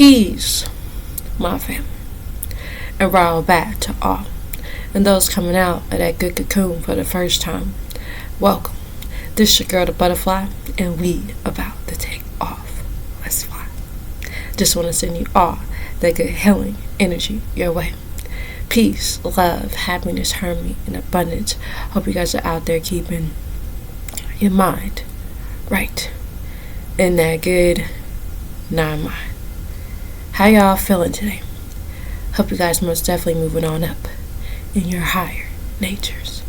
Peace, my family, and roll back to all. And those coming out of that good cocoon for the first time, welcome. This your girl, the butterfly, and we about to take off. Let's fly. Just want to send you all that good healing energy your way. Peace, love, happiness, harmony, and abundance. Hope you guys are out there keeping your mind right in that good mind. How y'all feeling today? Hope you guys most definitely moving on up in your higher natures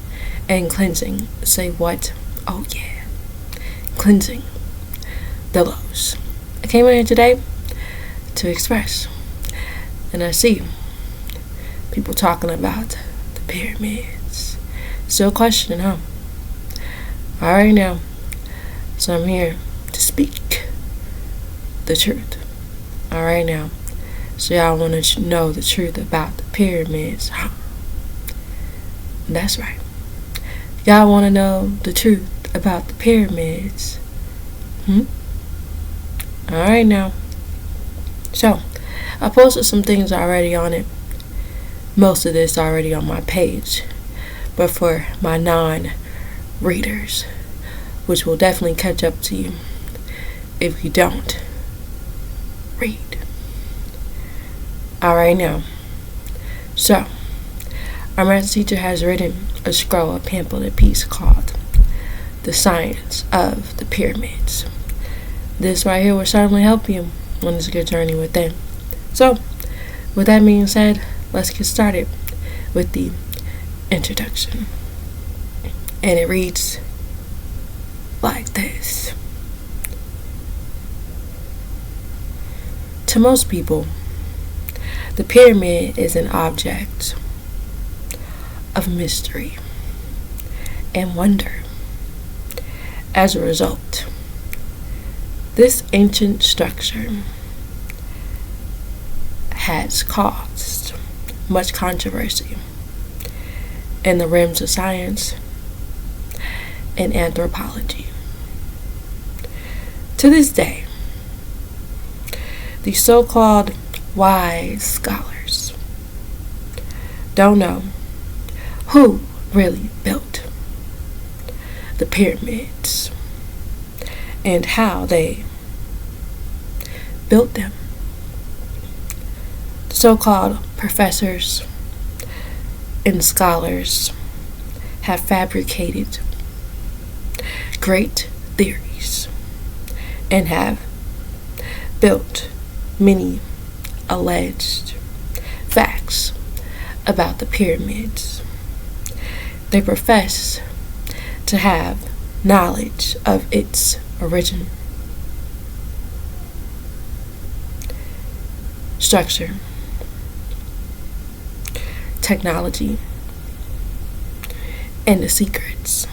and cleansing. Say what? Oh yeah, cleansing the lows. I came in here today to express, and I see people talking about the pyramids. Still questioning, huh? Alright now, so I'm here to speak the truth. Alright now, so y'all want to know the truth about the pyramids, huh? That's right. Y'all want to know the truth about the pyramids? Alright now. So, I posted some things already on it. Most of this already on my page. But for my non-readers, which will definitely catch up to you if you don't read. Alright now. So, our math teacher has written a scroll, a pamphlet, a piece called The Science of the Pyramids. This right here will certainly help you on this good journey within. So, with that being said, let's get started with the introduction. And it reads like this. To most people, the pyramid is an object of mystery and wonder. As a result, this ancient structure has caused much controversy in the realms of science and anthropology. To this day, the so-called wise scholars don't know who really built the pyramids and how they built them. The so-called professors and scholars have fabricated great theories and have built many alleged facts about the pyramids. They profess to have knowledge of its origin, structure, technology, and the secrets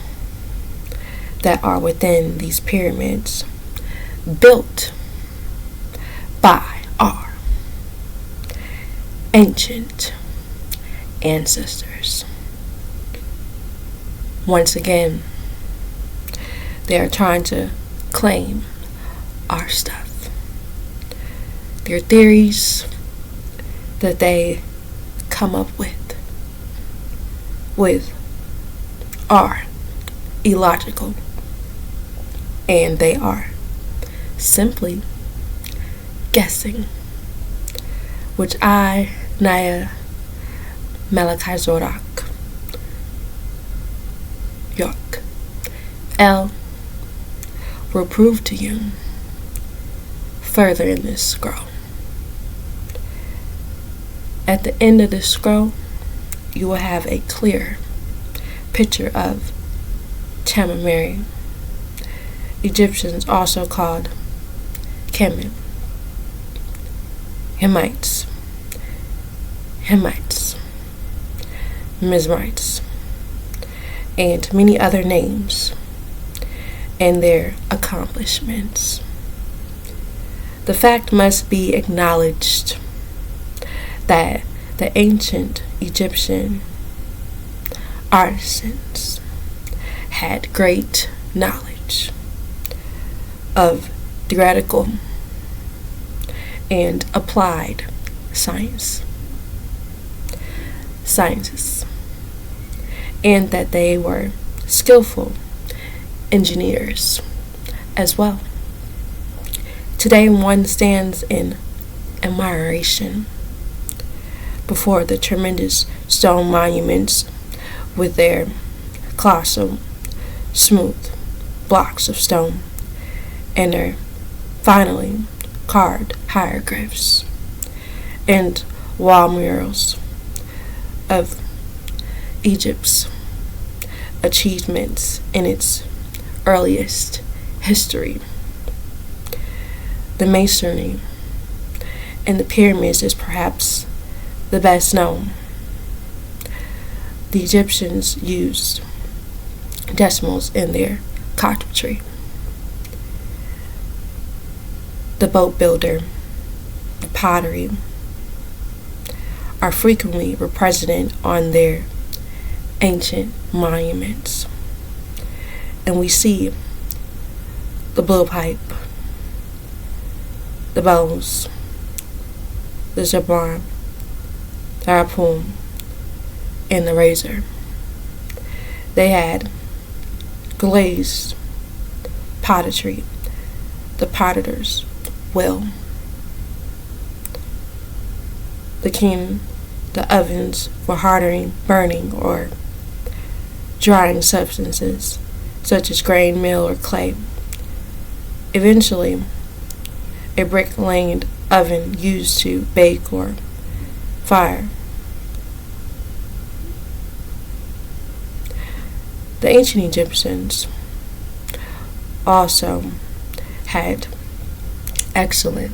that are within these pyramids built by our ancient ancestors. Once again, they are trying to claim our stuff. Their theories that they come up with are illogical, and they are simply guessing, which I, Naya, Malachi Zorak, York, L, will prove to you further in this scroll. At the end of this scroll, you will have a clear picture of Tamameri, Egyptians also called Kemet, Hamites, Mizrahites, and many other names and their accomplishments. The fact must be acknowledged that the ancient Egyptian artisans had great knowledge of theoretical and applied science scientists, and that they were skillful engineers as well. Today, one stands in admiration before the tremendous stone monuments with their colossal, smooth blocks of stone and their finely carved hieroglyphs and wall murals of Egypt's achievements in its earliest history. The masonry and the pyramids is perhaps the best known. The Egyptians used decimals in their carpentry. The boat builder, the pottery, are frequently represented on their ancient monuments. And we see the blowpipe, the bows, the javelin, the harpoon, and the razor. They had glazed pottery, the potter's wheel, the ovens for hardening, burning, or drying substances such as grain, meal, or clay. Eventually, a brick-laying oven used to bake or fire. The ancient Egyptians also had excellent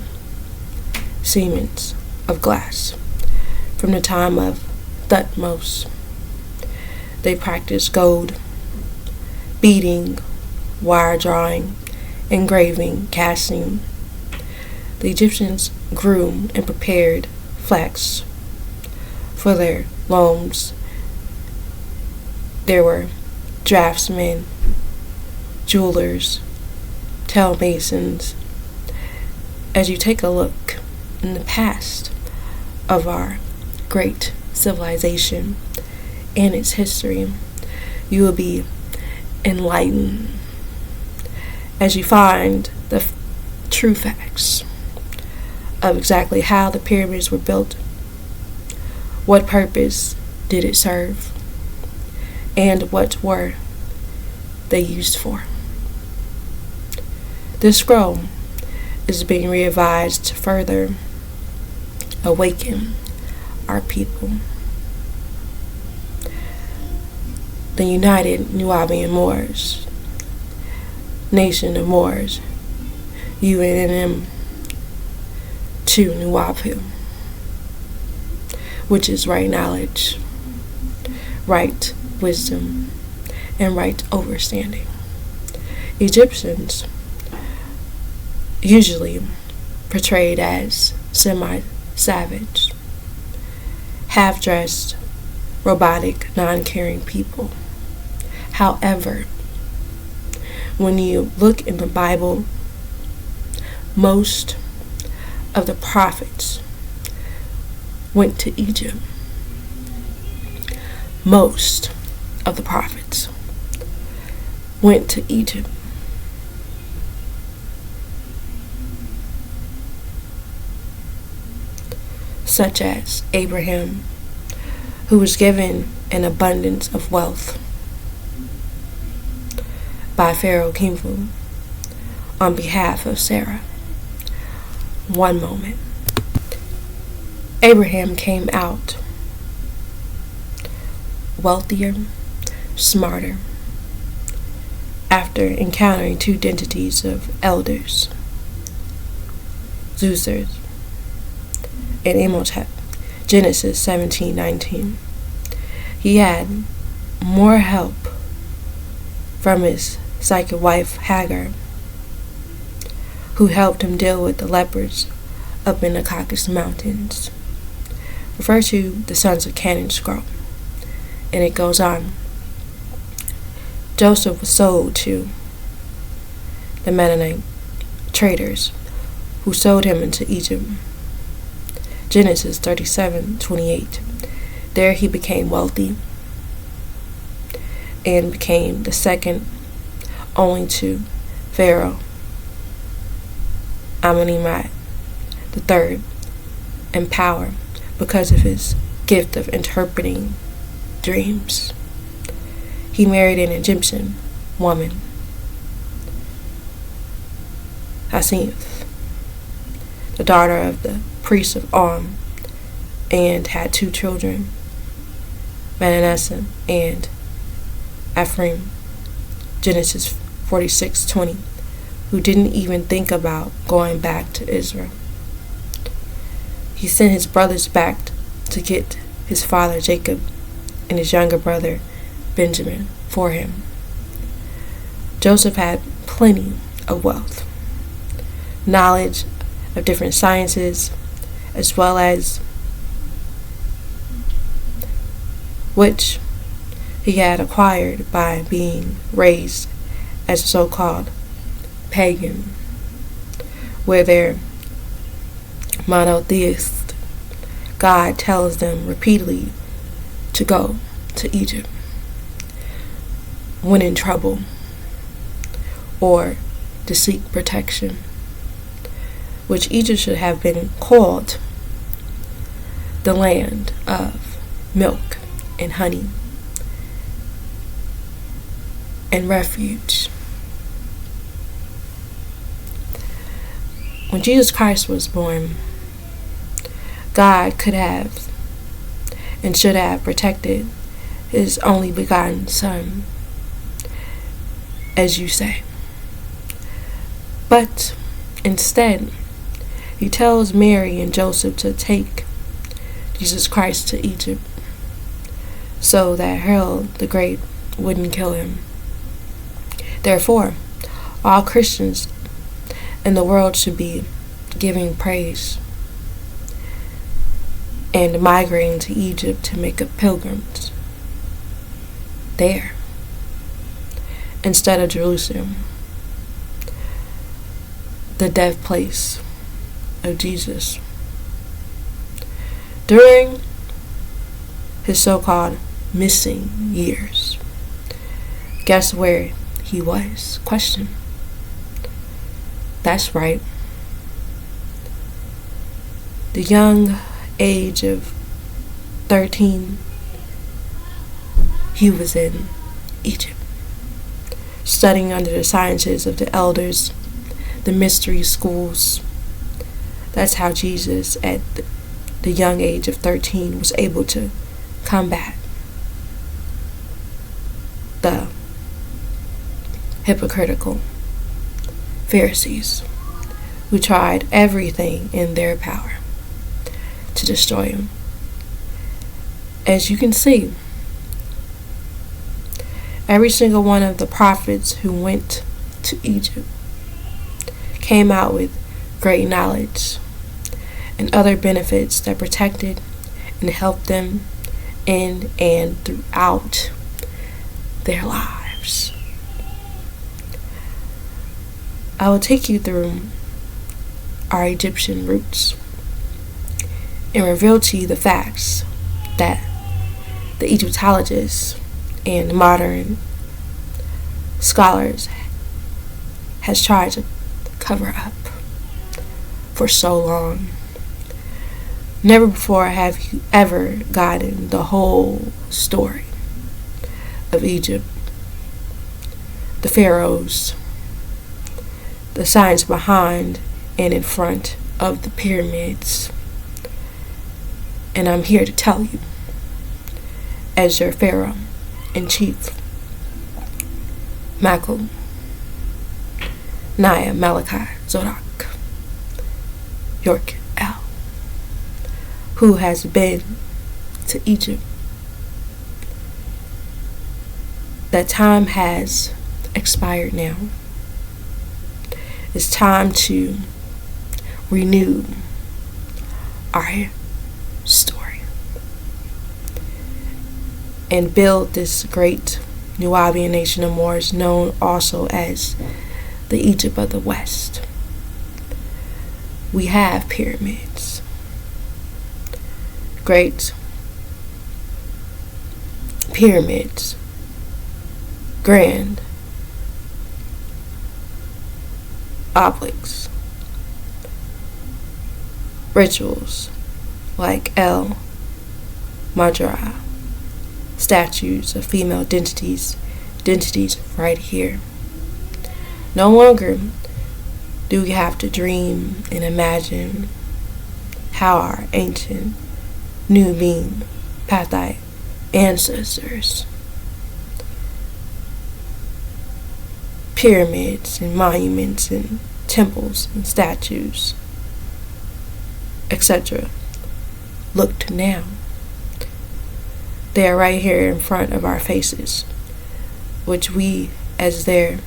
cements of glass. From the time of Thutmose, they practiced gold, beading, wire drawing, engraving, casting. The Egyptians grew and prepared flax for their looms. There were draftsmen, jewelers, tile masons. As you take a look in the past of our great civilization and its history, you will be enlightened as you find the true facts of exactly how the pyramids were built, what purpose did it serve, and what were they used for. This scroll is being revised to further awaken our people. The United Nubian Moors, Nation of Moors, UNM to Nuwapu, which is right knowledge, right wisdom, and right overstanding. Egyptians, usually portrayed as semi-savage, half-dressed, robotic, non-caring people. However, when you look in the Bible, most of the prophets went to Egypt. Most of the prophets went to Egypt. Such as Abraham, who was given an abundance of wealth by Pharaoh Khufu on behalf of Sarah. One moment. Abraham came out wealthier, smarter, after encountering two entities of elders, Zeus and Imhotep. Genesis 17:19. He had more help from his psychic wife Hagar, who helped him deal with the lepers up in the Caucasus Mountains. Refer to the sons of Canaan scroll. And it goes on. Joseph was sold to the Mennonite traders who sold him into Egypt Genesis 37:28. There he became wealthy and became the second only to Pharaoh Amenemhat the third in power because of his gift of interpreting dreams. He married an Egyptian woman, Asenath, the daughter of the priest of On, and had 2 children, Manasseh and Ephraim, Genesis 46:20, who didn't even think about going back to Israel. He sent his brothers back to get his father Jacob and his younger brother Benjamin for him. Joseph had plenty of wealth, knowledge of different sciences, as well as which he had acquired by being raised as a so-called pagan, where their monotheist God tells them repeatedly to go to Egypt when in trouble or to seek protection, which Egypt should have been called the land of milk and honey and refuge. When Jesus Christ was born, God could have and should have protected his only begotten Son, as you say. But instead, he tells Mary and Joseph to take Jesus Christ to Egypt so that Herod the Great wouldn't kill him. Therefore, all Christians in the world should be giving praise and migrating to Egypt to make a pilgrimage there instead of Jerusalem, the death place of Jesus. During his so-called missing years, guess where he was? Question. That's right. The young age of 13, he was in Egypt, studying under the sciences of the elders, the mystery schools. That's how Jesus, at the young age of 13, was able to combat the hypocritical Pharisees who tried everything in their power to destroy him. As you can see, every single one of the prophets who went to Egypt came out with great knowledge and other benefits that protected and helped them in and throughout their lives. I will take you through our Egyptian roots and reveal to you the facts that the Egyptologists and modern scholars has tried to cover up for so long. Never before have you ever gotten the whole story of Egypt, the pharaohs, the science behind and in front of the pyramids. And I'm here to tell you, as your Pharaoh in chief, Michael, Naya, Malachi, Zodak, York L, who has been to Egypt, that time has expired now. It's time to renew our story and build this great Nubian nation of Moors, known also as the Egypt of the West. We have pyramids. great pyramids, grand obelisks, rituals like El Madra, statues of female identities right here. No longer do we have to dream and imagine how our ancient Nubian Pathite ancestors, pyramids and monuments and temples and statues, etc., looked now. They are right here in front of our faces, which we, as their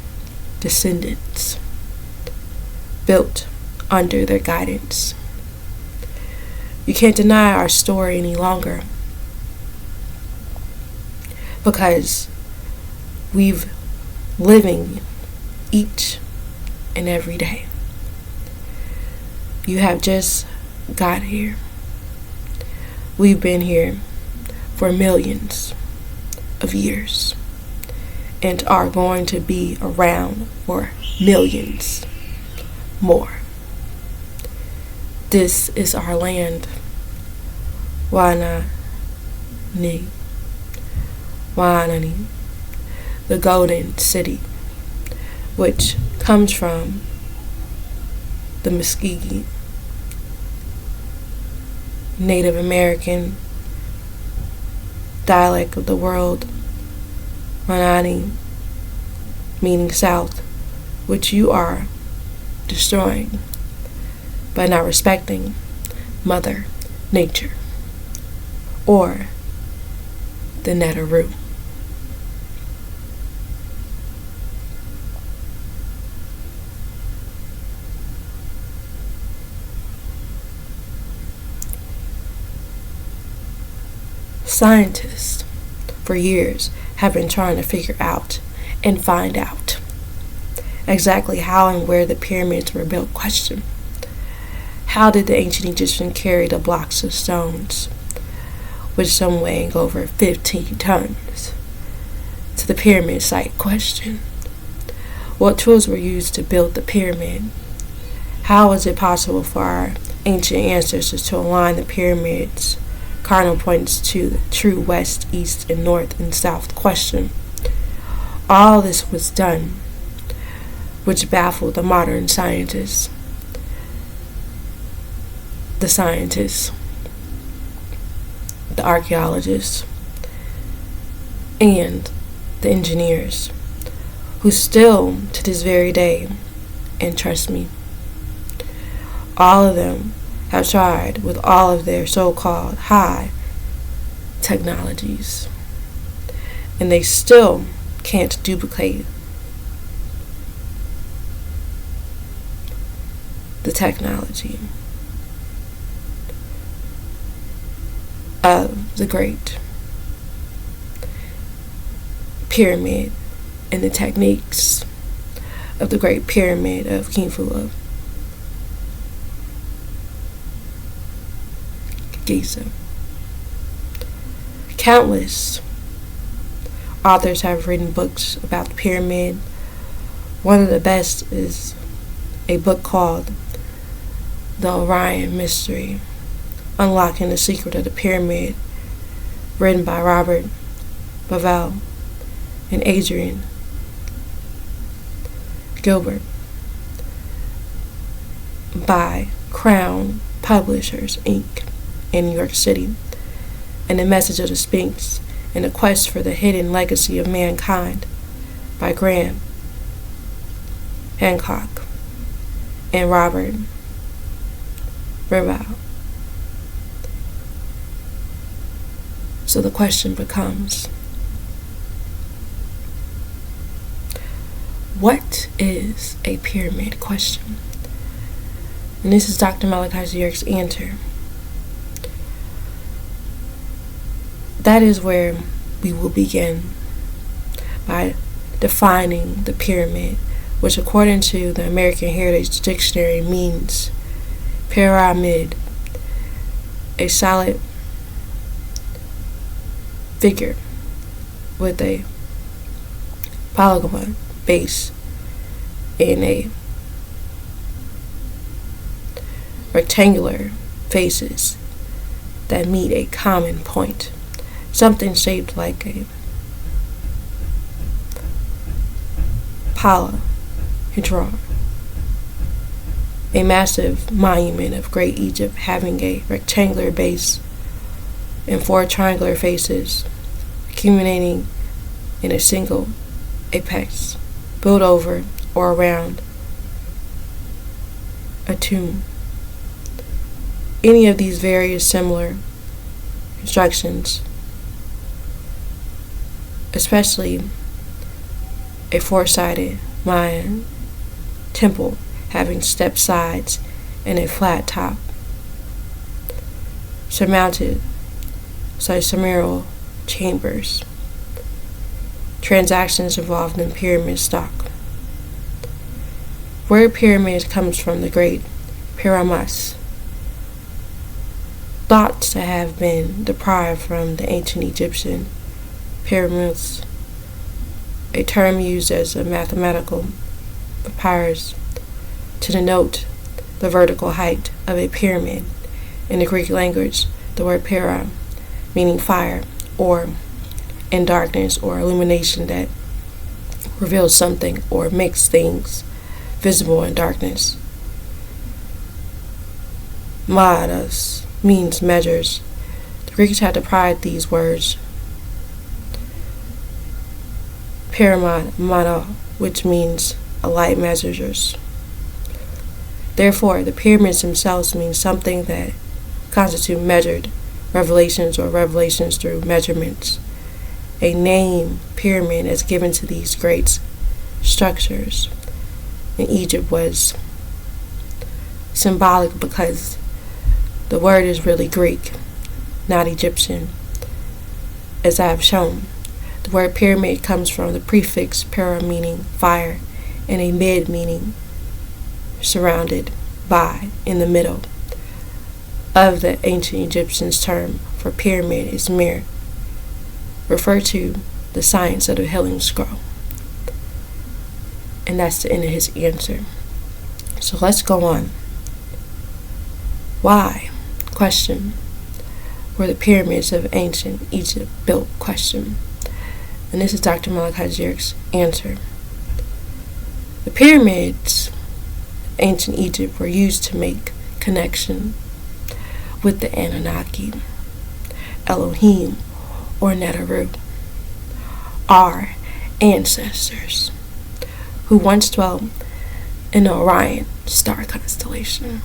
descendants, built under their guidance. You can't deny our story any longer, because we've living each and every day. You have just got here. We've been here for millions of years and are going to be around for millions more. This is our land. Wanani, the Golden City, which comes from the Muskegee Native American dialect of the world, Wanani, meaning south, which you are destroying by not respecting Mother Nature or the Neteru. Scientists for years have been trying to figure out and find out exactly how and where the pyramids were built. Question: how did the ancient Egyptians carry the blocks of stones, with some weighing over 15 tons, to the pyramid site? Question: what tools were used to build the pyramid? How was it possible for our ancient ancestors to align the pyramids' cardinal points to the true west, east, and north and south? Question: all this was done, which baffled the modern scientists. The scientists, the archaeologists, and the engineers, who still, to this very day, and trust me, all of them have tried with all of their so-called high technologies, and they still can't duplicate the technology of the Great Pyramid and the techniques of the Great Pyramid of Khufu of Giza. Countless authors have written books about the pyramid. One of the best is a book called The Orion Mystery, Unlocking the Secret of the Pyramid, written by Robert Bavell and Adrian Gilbert, by Crown Publishers, Inc. in New York City, and The Message of the Sphinx and the Quest for the Hidden Legacy of Mankind by Graham Hancock and Robert Bavell. So the question becomes, what is a pyramid? Question. And this is Dr. Malachi Zierk's answer. That is where we will begin, by defining the pyramid, which according to the American Heritage Dictionary means pyramid, a solid figure with a polygon base and a rectangular faces that meet a common point. Something shaped like a polyhedron, a massive monument of Great Egypt having a rectangular base and four triangular faces accumulating in a single apex, built over or around a tomb. Any of these various similar constructions, especially a four-sided Mayan temple having stepped sides and a flat top, surmounted seismical chambers, transactions involved in pyramid stock. Word pyramid comes from the great pyramids, thought to have been derived from the ancient Egyptian pyramids, a term used as a mathematical papyrus to denote the vertical height of a pyramid. In the Greek language, the word para, meaning fire, or in darkness or illumination that reveals something or makes things visible in darkness. Madas means measures. The Greeks had deprived these words pyramid, mano, which means a light measures. Therefore, the pyramids themselves mean something that constitute measured revelations or revelations through measurements. A name, pyramid, is given to these great structures in Egypt was symbolic because the word is really Greek, not Egyptian. As I have shown, the word pyramid comes from the prefix para, meaning fire, and a mid, meaning surrounded by, in the middle. Of the ancient Egyptians' term for pyramid is mir, referred to the science of the healing scroll. And that's the end of his answer. So let's go on. Why? Question. Were the pyramids of ancient Egypt built? Question. And this is Dr. Malachi answer. The pyramids of ancient Egypt were used to make connection with the Anunnaki, Elohim, or Neteru, our ancestors, who once dwelt in the Orion star constellation.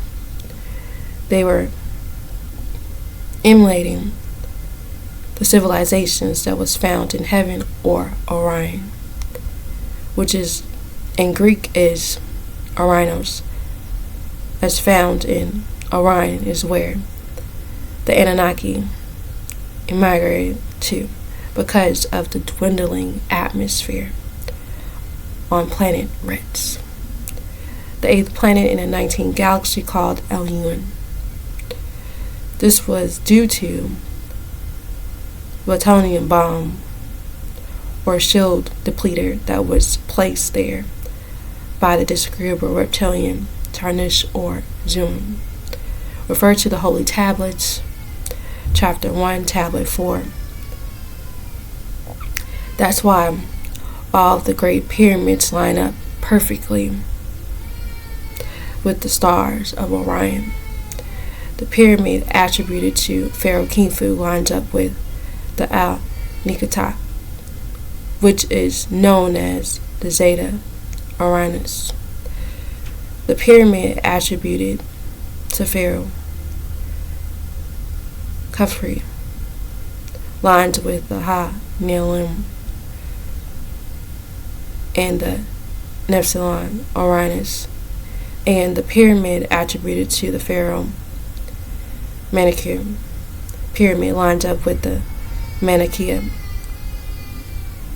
They were emulating the civilizations that was found in heaven or Orion, which is in Greek is Orionos, as found in Orion is where the Anunnaki immigrated to because of the dwindling atmosphere on planet Ritz, the 8th planet in the 19th galaxy called Elun. This was due to plutonium bomb or shield depleter that was placed there by the disagreeable reptilian Tarnish or Zoom, referred to the Holy Tablets, Chapter 1, Tablet 4. That's why all of the great pyramids line up perfectly with the stars of Orion. The pyramid attributed to Pharaoh Khufu lines up with the Al-Nikata, which is known as the Zeta Orionis. The pyramid attributed to Pharaoh Khafre lines with the Ha-Nilim and the Nepsilon Orionis, and the pyramid attributed to the Pharaoh Menkaure pyramid lines up with the Manichaea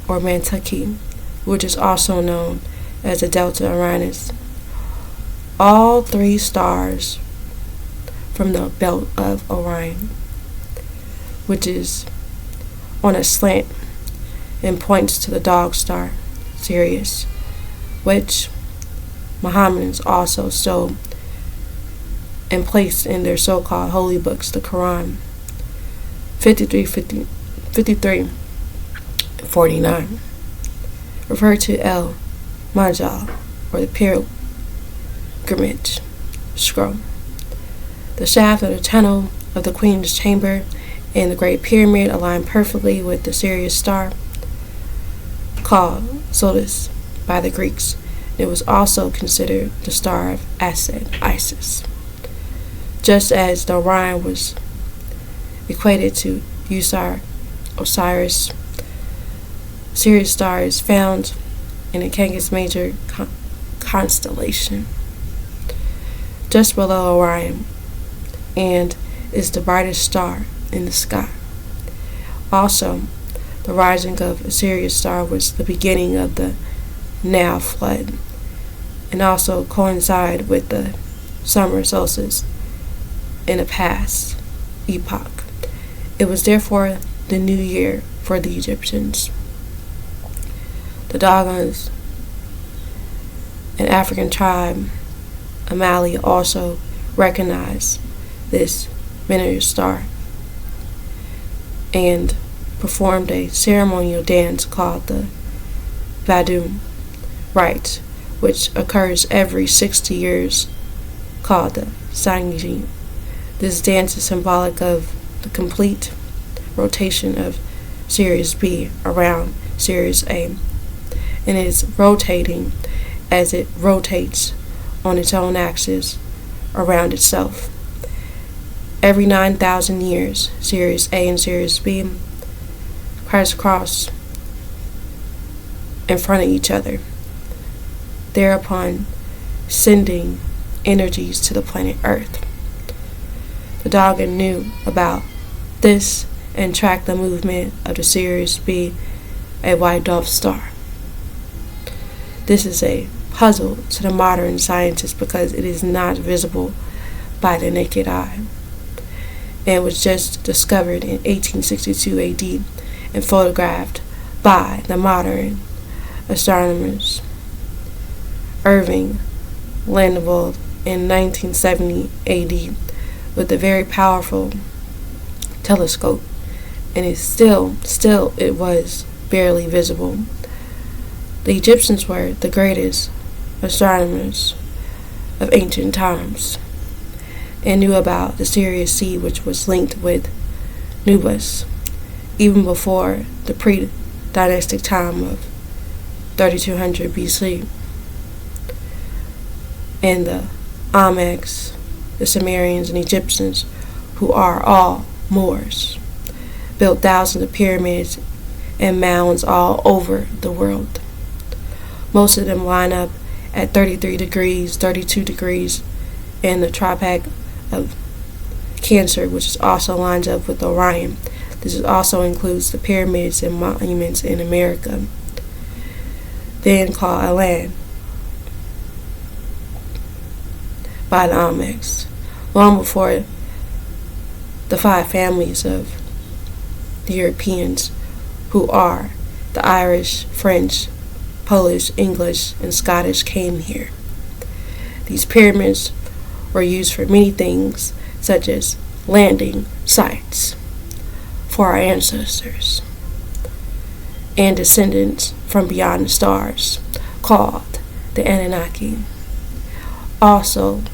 or Mantuki, which is also known as the Delta Orionis. All three stars from the belt of Orion, which is on a slant and points to the dog star, Sirius, which Mohammedans also stole and placed in their so-called holy books, the Quran, 53:49, referred to El Majal, or the pilgrimage scroll. The shaft of the tunnel of the Queen's Chamber and the Great Pyramid align perfectly with the Sirius star, called Solis by the Greeks. It was also considered the star of Asad, Isis. Just as the Orion was equated to Osiris, Sirius star is found in the Canis Major constellation, just below Orion, and is the brightest star in the sky. Also, the rising of a Sirius star was the beginning of the Nile flood, and also coincided with the summer solstice in a past epoch. It was therefore the new year for the Egyptians. The Dogons, an African tribe of Mali, also recognized this lunar star and performed a ceremonial dance called the Vadum rite, which occurs every 60 years, called the Sangi. This dance is symbolic of the complete rotation of Sirius B around Sirius A, and it is rotating as it rotates on its own axis around itself. Every 9,000 years, Sirius A and Sirius B crisscross in front of each other, thereupon sending energies to the planet Earth. The Dogon knew about this and tracked the movement of the Sirius B, a white dwarf star. This is a puzzle to the modern scientists because it is not visible by the naked eye, and was just discovered in 1862 AD and photographed by the modern astronomers Irving Landeveld in 1970 AD with a very powerful telescope, and it still it was barely visible. The Egyptians were the greatest astronomers of ancient times and knew about the Sirius C, which was linked with Nubus even before the pre-dynastic time of 3200 BC. And the Olmecs, the Sumerians, and Egyptians, who are all Moors, built thousands of pyramids and mounds all over the world. Most of them line up at 33 degrees, 32 degrees, and the Tropic of Cancer, which also lines up with Orion. This also includes the pyramids and monuments in America, then called Alan by the Olmecs, long before the 5 families of the Europeans, who are the Irish, French, Polish, English, and Scottish, came here. These pyramids were used for many things, such as landing sites for our ancestors and descendants from beyond the stars, called the Anunnaki. Also,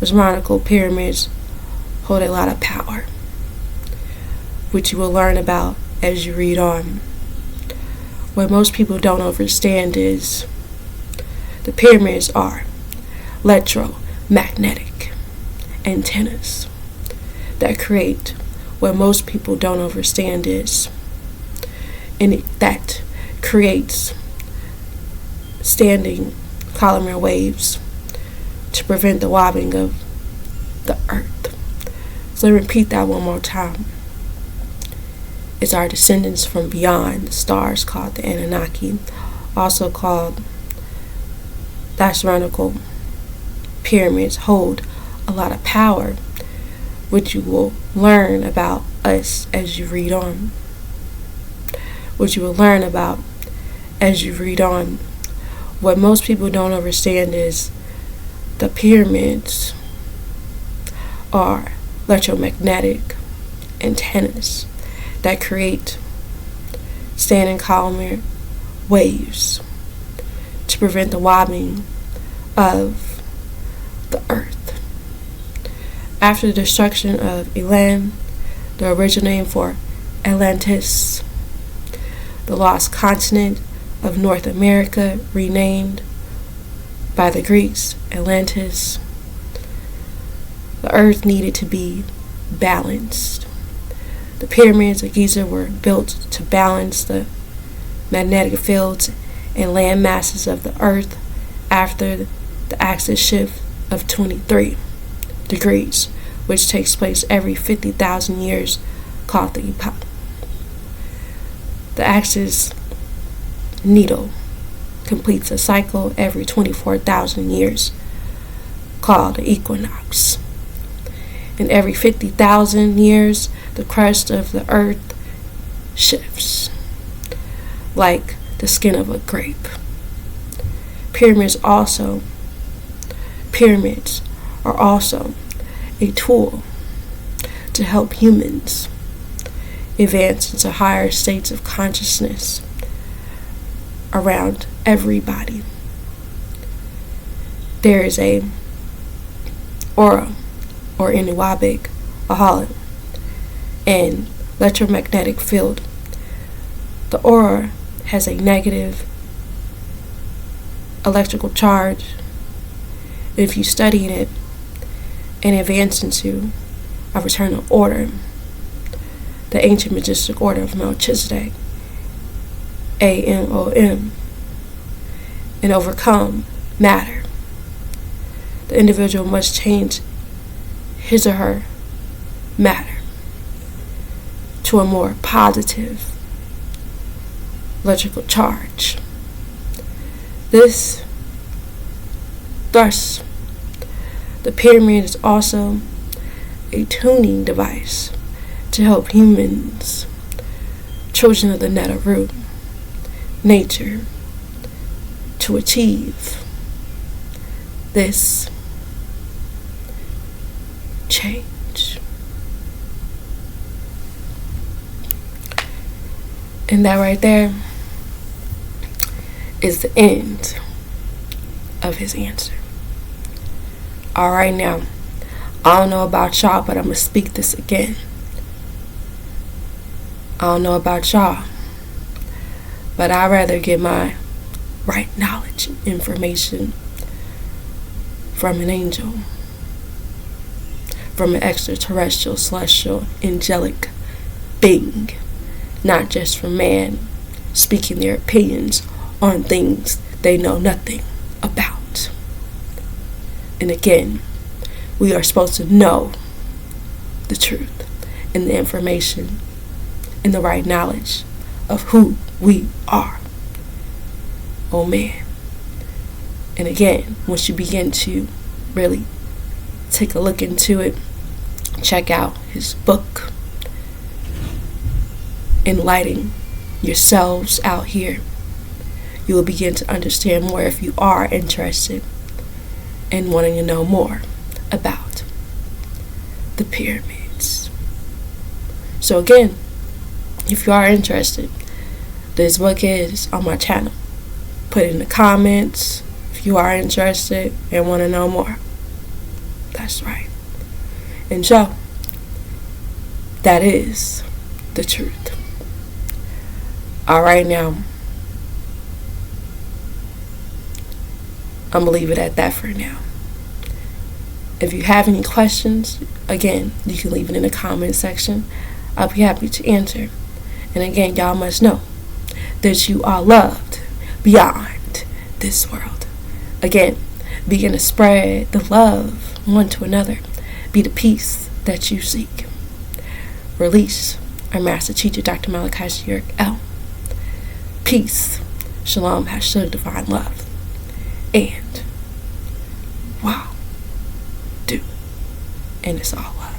Astronomical pyramids hold a lot of power, which you will learn about as you read on. What most people don't understand is the pyramids are electromagnetic antennas that create what most people don't understand is, and that creates standing columnar waves to prevent the wobbling of the earth. So let me repeat that one more time. It's our descendants from beyond the stars, called the Anunnaki, also called the astronomical pyramids, hold a lot of power what you will learn about us as you read on. What you will learn about as you read on. What most people don't understand is the pyramids are electromagnetic antennas that create standing column waves to prevent the wobbling of the earth. After the destruction of Elam, the original name for Atlantis, the lost continent of North America, renamed by the Greeks Atlantis, the earth needed to be balanced. The pyramids of Giza were built to balance the magnetic fields and land masses of the earth after the axis shift of 23 degrees, which takes place every 50,000 years, called the epoch. The axis needle completes a cycle every 24,000 years, called the equinox. And every 50,000 years, the crust of the earth shifts, like the skin of a grape. Pyramids are also a tool to help humans advance into higher states of consciousness around everybody. There is a aura, or Inuwabic, a hollow, and electromagnetic field. The aura has a negative electrical charge. If you study it and advance into a fraternal order, the ancient magistic order of Melchizedek, AMOM, and overcome matter, the individual must change his or her matter to a more positive electrical charge. Thus, the pyramid is also a tuning device to help humans, children of the Neteru, nature, to achieve this change. And that right there is the end of his answer. Alright, now, I don't know about y'all, but I'm going to speak this again. I don't know about y'all, but I'd rather get my right knowledge, information from an angel, from an extraterrestrial, celestial, angelic being, not just from man speaking their opinions on things they know nothing about. And again, we are supposed to know the truth and the information and the right knowledge of who we are. Oh man. And again, once you begin to really take a look into it, check out his book, Enlightening Yourselves Out Here, you will begin to understand more if you are interested in wanting to know more about the pyramids. So again, if you are interested, this book is on my channel. Put it in the comments if you are interested and want to know more. That's right. And so, that is the truth. Alright, now, I'm going to leave it at that for now. If you have any questions, again, you can leave it in the comment section. I'll be happy to answer. And again, y'all must know that you are loved beyond this world. Again, begin to spread the love one to another. Be the peace that you seek. Release our master teacher, Dr. Malachi L. Peace. Shalom, hashtag divine love. And wow, do. And it's all love.